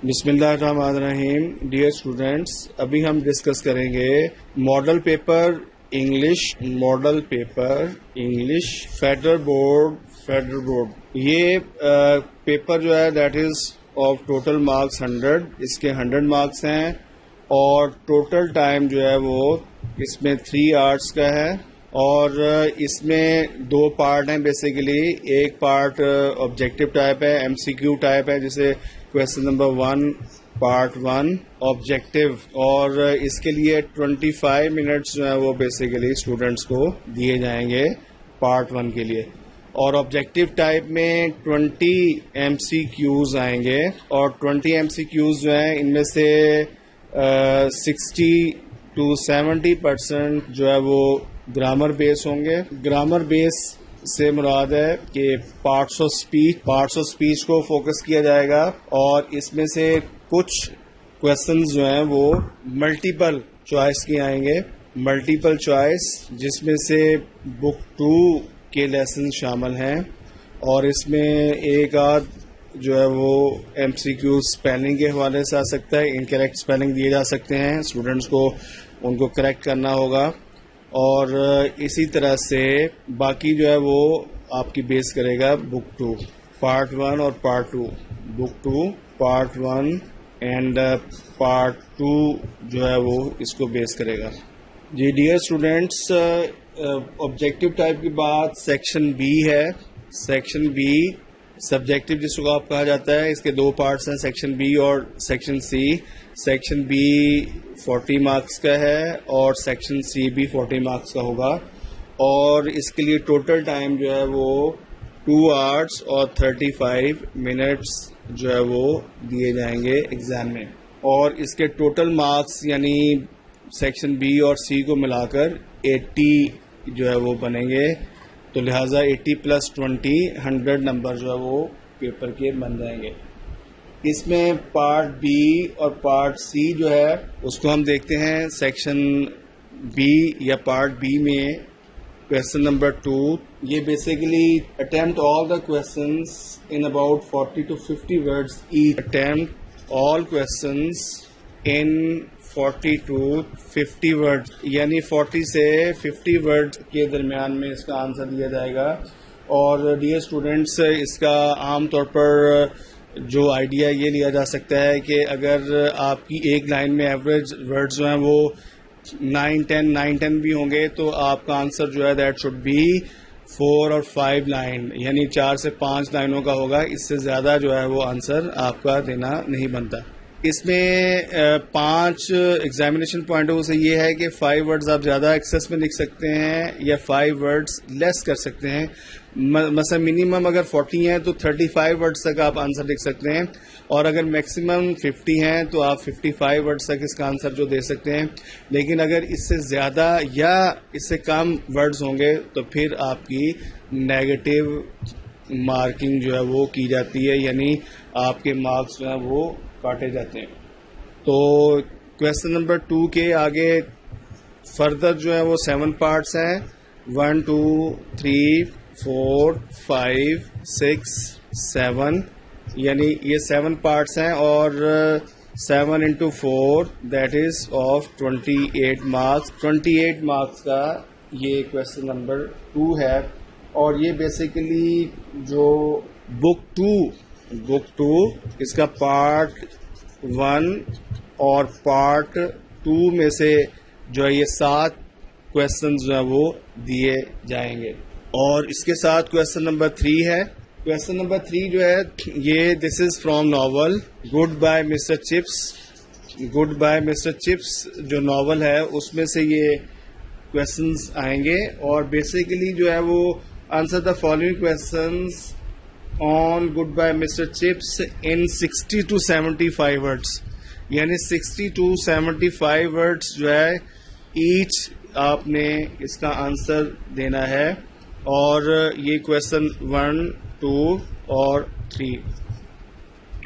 بسم اللہ الرحمن الرحیم. ڈیئر اسٹوڈینٹس، ابھی ہم ڈسکس کریں گے model paper English federal board. یہ پیپر جو ہے that is of total marks 100. اس کے 100 مارکس ہیں اور ٹوٹل ٹائم جو ہے وہ اس میں 3 آورس کا ہے. اور اس میں 2 پارٹ ہیں بیسیکلی. ایک پارٹ آبجیکٹو ٹائپ ہے، ایم سی کیو ٹائپ ہے، جسے کویسچن نمبر 1 پارٹ 1 آبجیکٹو، اور اس کے لیے 25 منٹس جو ہیں وہ بیسیکلی اسٹوڈینٹس کو دیے جائیں گے پارٹ 1 کے لیے. اور آبجیکٹو ٹائپ میں 20 ایم سی کیوز آئیں گے، اور 20 ایم سی کیوز جو ہیں ان میں سے 60 to 70% جو ہے وہ گرامر بیس ہوں گے. گرامر بیس سے مراد ہے کہ پارٹس آف اسپیچ کو فوکس کیا جائے گا، اور اس میں سے کچھ کویسچنز جو ہیں وہ ملٹیپل چوائس کے آئیں گے. ملٹیپل چوائس جس میں سے بک 2 کے لیسن شامل ہیں، اور اس میں ایک آدھ جو ہے وہ ایم سی کیو اسپیلنگ کے حوالے سے آ سکتا ہے. انکریکٹ اسپیلنگ دیے جا سکتے ہیں، اسٹوڈینٹس کو ان کو کریکٹ کرنا ہوگا. اور اسی طرح سے باقی جو ہے وہ آپ کی بیس کرے گا بک 2 پارٹ 1 اور part 2. Book 2 part 1 and part 2 جو ہے وہ اس کو بیس کرے گا. جی ڈیئر اسٹوڈینٹس، آبجیکٹو ٹائپ کی بات سیکشن بی ہے. سیکشن بی سبجیکٹو جس کو آپ کہا جاتا ہے، اس کے 2 پارٹس ہیں، سیکشن بی اور section C. Section B 40 marks کا ہے اور سیکشن سی بھی 40 مارکس کا ہوگا. اور اس کے لیے ٹوٹل ٹائم جو ہے وہ 2 آورس اور 35 منٹس جو ہے وہ دیے جائیں گے ایگزام میں. اور اس کے ٹوٹل مارکس یعنی سیکشن بی اور سی کو ملا کر 80 جو ہے وہ بنیں گے. تو لہٰذا 80 + 20 100 نمبر جو ہے وہ پیپر کے بن جائیں گے. اس میں پارٹ بی اور پارٹ سی جو ہے اس کو ہم دیکھتے ہیں. سیکشن بی یا پارٹ بی میں کویسچن نمبر 2، یہ basically attempt all the questions in about 40 to 50 words each. Attempt all questions in 40 to 50 words، یعنی 40 سے 50 words کے درمیان میں اس کا آنسر دیا جائے گا. اور ڈیئر اسٹوڈینٹس، اس کا عام طور پر جو آئیڈیا یہ لیا جا سکتا ہے کہ اگر آپ کی ایک لائن میں ایوریج ورڈز جو ہیں وہ 9-10 بھی ہوں گے، تو آپ کا آنسر جو ہے دیٹ شوڈ بی 4 اور 5 لائن، یعنی 4 سے 5 لائنوں کا ہوگا. اس سے زیادہ جو ہے وہ آنسر آپ کا دینا نہیں بنتا. اس میں 5 ایگزامینیشن پوائنٹ سے یہ ہے کہ 5 ورڈز آپ زیادہ ایکسس میں لکھ سکتے ہیں یا 5 ورڈز لیس کر سکتے ہیں. مثلا منیمم اگر 40 ہیں تو 35 ورڈز تک آپ آنسر لکھ سکتے ہیں، اور اگر میکسیمم 50 ہیں تو آپ 55 ورڈز تک اس کا آنسر جو دے سکتے ہیں. لیکن اگر اس سے زیادہ یا اس سے کم ورڈز ہوں گے تو پھر آپ کی نیگیٹو مارکنگ جو ہے وہ کی جاتی ہے، یعنی آپ کے مارکس جو ہیں وہ کاٹے جاتے ہیں. تو کویسچن نمبر 2 کے آگے فردر جو ہے وہ 7 پارٹس ہیں. 1 2 3 4 5 6 7، یعنی یہ 7 پارٹس ہیں، اور 7 into 4 that is of 28 marks. 28 marks کا یہ کویسچن نمبر 2 ہے. اور یہ بیسیکلی جو بک 2 اس کا پارٹ 1 اور پارٹ 2 میں سے جو ہے یہ 7 کویسچنز جو ہیں وہ دیے جائیں گے. اور اس کے ساتھ کویسچن نمبر 3 ہے. کویسچن نمبر 3 جو ہے یہ this is from novel good by Mr Chips. جو ناول ہے اس میں سے یہ کویسچنز آئیں گے، اور بیسیکلی جو ہے وہ answer the following questions on good by Mr Chips in 60 to 75 words، یعنی 60 to 75 words جو ہے ایچ آپ نے اس کا آنسر دینا ہے. اور یہ کویسچن 1 2 اور 3،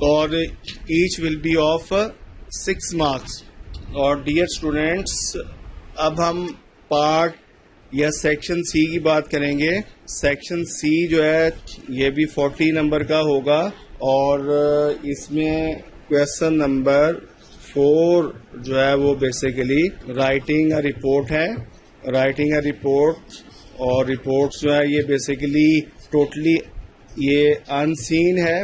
اور each will be of 6 marks. اور ڈیئر اسٹوڈینٹس، اب ہم پارٹ یا سیکشن سی کی بات کریں گے. سیکشن سی جو ہے یہ بھی 40 نمبر کا ہوگا، اور اس میں क्वेश्चन नंबर 4 जो है वो बेसिकली राइटिंग अ रिपोर्ट है. राइटिंग अ रिपोर्ट और रिपोर्ट्स जो है ये बेसिकली टोटली ये अनसीन है,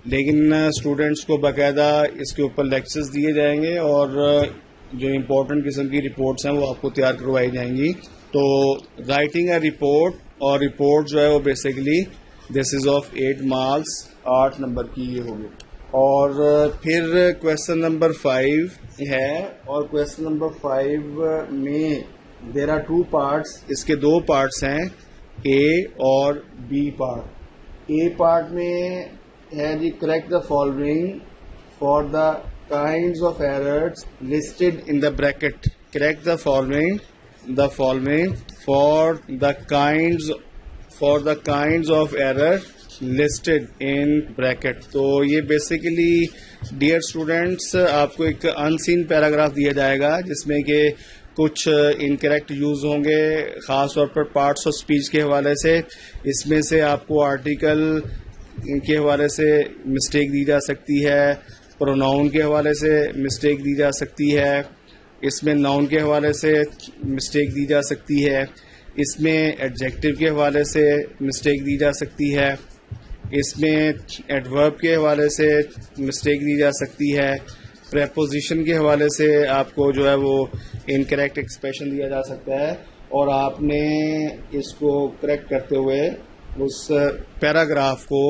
लेकिन स्टूडेंट्स को बाकायदा इसके ऊपर लेक्चर्स दिए जाएंगे और जो इम्पोर्टेंट किस्म की रिपोर्ट्स हैं वो आपको तैयार करवाई जाएंगी. तो राइटिंग अ रिपोर्ट और रिपोर्ट जो है वो basically this is of 8 marks, 8 number की ये होगी. और फिर क्वेश्चन नंबर 5 है, और क्वेश्चन नंबर 5 में देयर आर 2 पार्ट्स. इसके 2 पार्ट्स हैं, ए और बी पार्ट. ए पार्ट में है जी, correct the following for the kinds of errors listed in the bracket. Correct the following for the kinds of error listed in bracket. तो ये basically dear students आपको एक अनसीन पैराग्राफ दिया जाएगा जिसमें कि कुछ इनकरेक्ट यूज होंगे, खास तौर पर पार्ट्स ऑफ स्पीच के हवाले से. इसमें से आपको आर्टिकल के हवाले से मिस्टेक दी जा सकती है, प्रोनाउन के हवाले से मिस्टेक दी जा सकती है, इसमें नाउन के हवाले से मिस्टेक दी जा सकती है, इसमें एडजेक्टिव के हवाले से मिस्टेक दी जा सकती है, इसमें एडवर्ब के हवाले से मिस्टेक दी जा सकती है, प्रेपोजिशन के हवाले से आपको जो है वो इनकरेक्ट एक्सप्रेशन दिया जा सकता है. और आपने इसको करेक्ट करते हुए उस पैराग्राफ को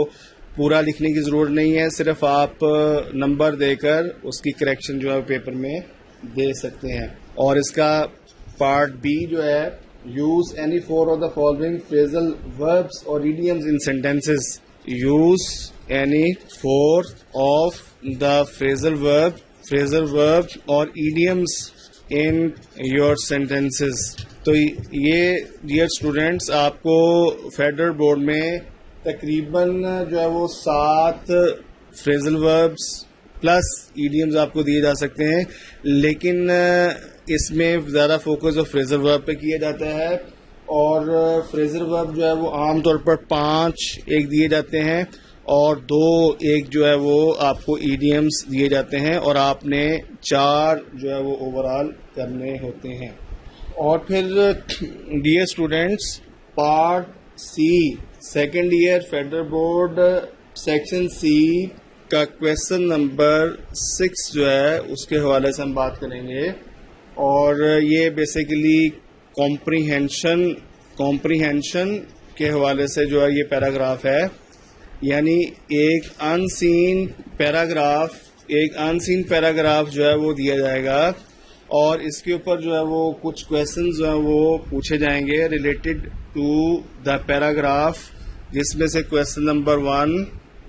पूरा लिखने की ज़रूरत नहीं है, सिर्फ आप नंबर देकर उसकी करेक्शन जो है पेपर में दे सकते हैं. और इसका पार्ट बी जो है, use any 4 of the following phrasal verbs और idioms in sentences. Use any 4 of the phrasal verb और इडियम्स इन योर सेंटेंसेस. तो ये डियर स्टूडेंट्स आपको फेडरल बोर्ड में तकरीबन जो है वो 7 फ्रेजल वर्ब्स प्लस ईडियम्स आपको दिए जा सकते हैं, लेकिन इसमें ज़्यादा फोकस जो फ्रेजल वर्ब पे किया जाता है. और फ्रेजल वर्ब जो है वो आम तौर पर 5 एक दिए जाते हैं और 2 एक जो है वो आपको ईडियम्स दिए जाते हैं, और आपने 4 जो है वो ओवरऑल करने होते हैं. और फिर dear students part C, second year federal board section C का क्वेश्चन नंबर 6 जो है उसके हवाले से हम बात करेंगे. और ये बेसिकली कॉम्प्रीहेंशन के हवाले से जो है ये पैराग्राफ है, यानी एक अनसीन पैराग्राफ जो है वो दिया जाएगा और इसके ऊपर जो है वो कुछ क्वेश्चन जो है वो पूछे जाएंगे रिलेटेड टू द पैराग्राफ, जिसमें से question number 1,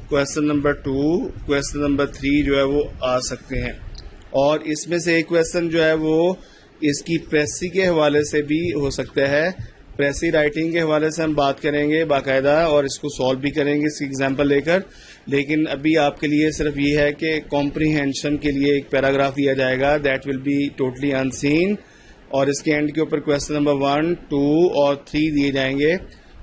question number 2, question number 3 जो है वो आ सकते हैं. और इसमें से एक क्वेश्चन जो है वो इसकी प्रेसी के हवाले से भी हो सकता है. प्रेसी राइटिंग के हवाले से हम बात करेंगे बाकायदा और इसको सॉल्व भी करेंगे इसकी एग्जांपल लेकर. लेकिन अभी आपके लिए सिर्फ ये है कि कॉम्प्रीहेंशन के लिए एक पैराग्राफ दिया जाएगा, that will be totally unseen, और इसके एंड के ऊपर क्वेश्चन नंबर 1, 2 और 3 दिए जाएंगे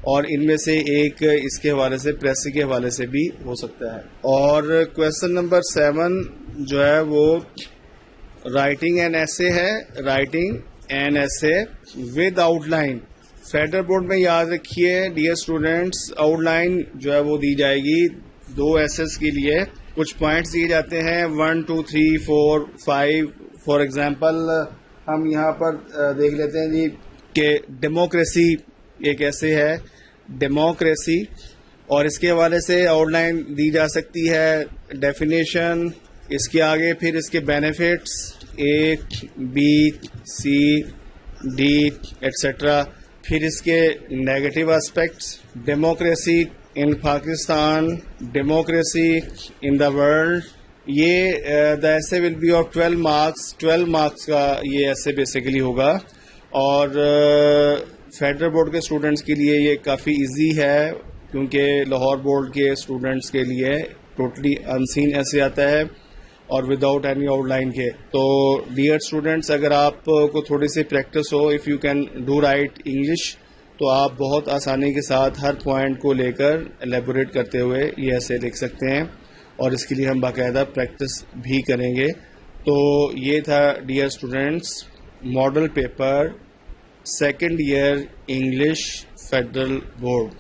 और इनमें से एक इसके हवाले से प्रेसी के हवाले से भी हो सकता है. और क्वेश्चन नंबर 7 जो है वो राइटिंग एन ऐसे है, राइटिंग एन ऐसे विद आउटलाइन. फेडरल बोर्ड में याद रखिए डियर स्टूडेंट्स, आउटलाइन जो है वो दी जाएगी 2 एसेस के लिए. कुछ पॉइंट्स दिए जाते हैं 1, 2, 3, 4, 5. फॉर एग्जांपल हम यहाँ पर देख लेते हैं जी कि डेमोक्रेसी एक ऐसे है, डेमोक्रेसी, और इसके हवाले से आउटलाइन दी जा सकती है, डेफिनेशन, इसके आगे फिर इसके benefits A, B, C, D etcetera, फिर इसके negative aspects, democracy in Pakistan, democracy in the world. ये द ऐसे विल बी ऑफ 12 मार्क्स का ये ऐसे बेसिकली होगा. और फेडरल बोर्ड के स्टूडेंट्स के लिए ये काफ़ी इजी है क्योंकि लाहौर बोर्ड के स्टूडेंट्स के लिए टोटली अनसीन ऐसे आता है और विदाउट एनी आउटलाइन के. तो डियर स्टूडेंट्स, अगर आपको थोड़ी सी प्रैक्टिस हो, if you can do right English, तो आप बहुत आसानी के साथ हर पॉइंट को लेकर एलेबोरेट करते हुए ये ऐसे लिख सकते हैं. اور اس کے لیے ہم باقاعدہ پریکٹس بھی کریں گے. تو یہ تھا dear students model paper second year English federal board.